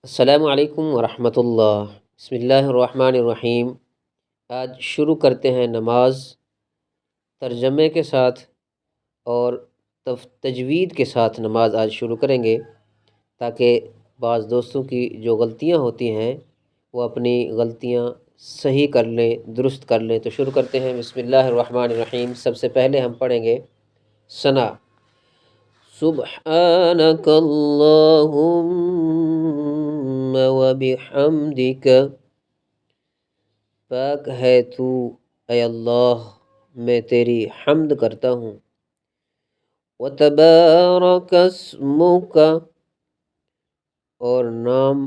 السلام علیکم ورحمۃ اللہ۔ بسم اللہ الرحمن الرحیم۔ آج شروع کرتے ہیں نماز ترجمے کے ساتھ اور تجوید کے ساتھ نماز آج شروع کریں گے تاکہ بعض دوستوں کی جو غلطیاں ہوتی ہیں وہ اپنی غلطیاں صحیح کر لیں، درست کر لیں۔ تو شروع کرتے ہیں۔ بسم اللہ الرحمن الرحیم۔ سب سے پہلے ہم پڑھیں گے ثنا۔ سبحانک اللہم وبحمدک، پاک ہے تو اے اللہ، میں تیری حمد کرتا ہوں۔ وتبارک اسمک، اور نام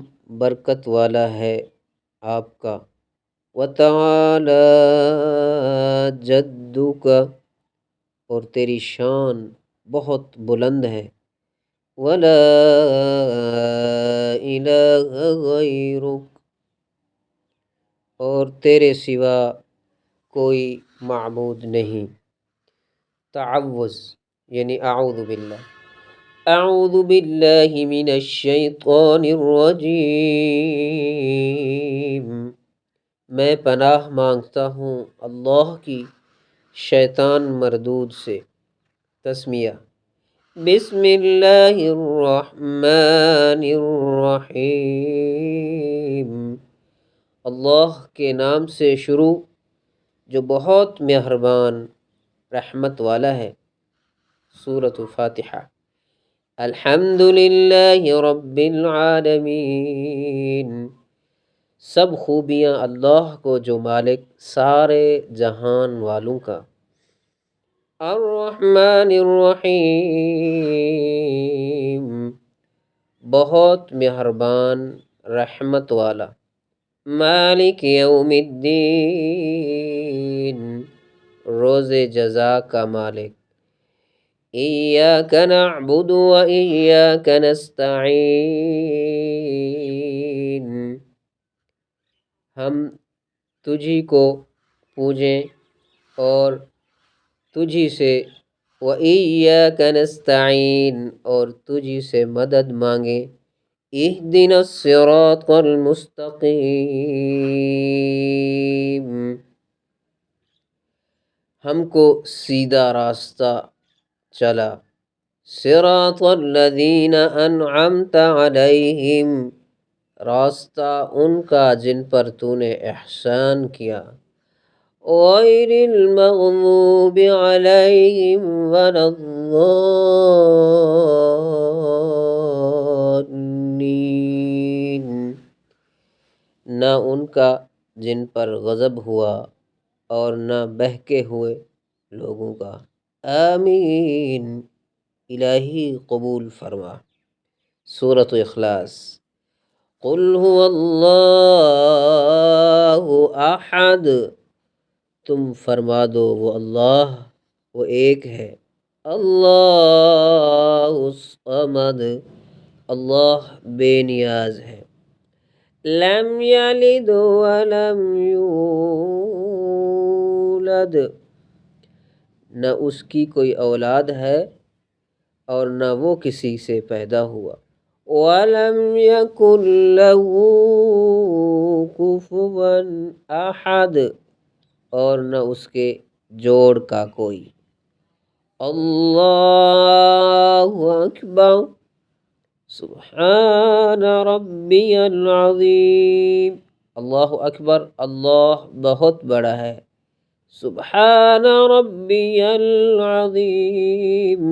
برکت والا ہے آپ کا۔ وتعالی جدک، اور تیری شان بہت بلند ہے۔ ولا الہ غیرک، اور تیرے سوا کوئی معبود نہیں۔ تعوذ یعنی اعوذ باللہ۔ اعوذ باللہ من الشیطان الرجیم، میں پناہ مانگتا ہوں اللہ کی شیطان مردود سے۔ تسمیہ۔ بسم اللہ الرحمن الرحیم، اللہ کے نام سے شروع جو بہت مہربان رحمت والا ہے۔ سورۃ الفاتحہ۔ الحمد للہ رب العالمین، سب خوبیاں اللہ کو جو مالک سارے جہان والوں کا۔ الرحمن الرحیم، بہت مہربان رحمت والا۔ مالک یوم الدین، روز جزا کا مالک۔ ایاک نعبد و ایاک نستعین، ہم تجھی کو پوجیں اور تجھی سے، وَإِيَّاكَ نَسْتَعِينُ، اور تجھی سے مدد مانگیں۔ اهدنا الصراط المستقیم، ہم کو سیدھا راستہ چلا۔ صراط الذین انعمت علیہم، راستہ ان کا جن پر تو نے احسان کیا۔ غیر المغضوب علیہم ولا الضالین، نہ ان کا جن پر غضب ہوا اور نہ بہکے ہوئے لوگوں کا۔ آمین، الہی قبول فرما۔ سورۃ اخلاص۔ قل هو اللہ احد، تم فرما دو وہ اللہ، وہ ایک ہے۔ اللہ الصمد، اللہ بے نیاز ہے۔ لم یلد ولم یولد، نہ اس کی کوئی اولاد ہے اور نہ وہ کسی سے پیدا ہوا۔ وَلَمْ يَكُنْ لَهُ كُفُوًا أَحَدٌ، اور نہ اس کے جوڑ کا کوئی۔ اللہ اکبر، سبحان ربی العظیم، اللہ اکبر، اللہ بہت بڑا ہے۔ سبحان ربی العظیم،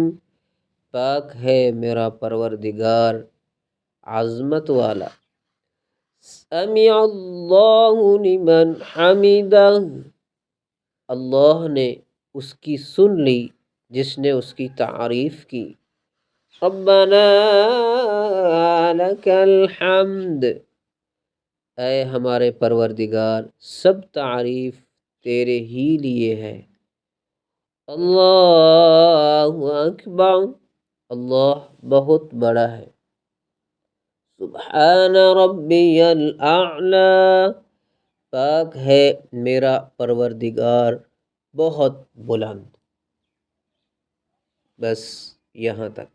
پاک ہے میرا پروردگار عظمت والا۔ سمع اللہ لمن حمدہ، اللہ نے اس کی سن لی جس نے اس کی تعریف کی۔ ربنا لک الحمد، اے ہمارے پروردگار سب تعریف تیرے ہی لیے ہے۔ اللہ اکبر، اللہ بہت بڑا ہے۔ سبحان ربی الاعلی، پاک ہے میرا پروردگار بہت بلند۔ بس یہاں تک۔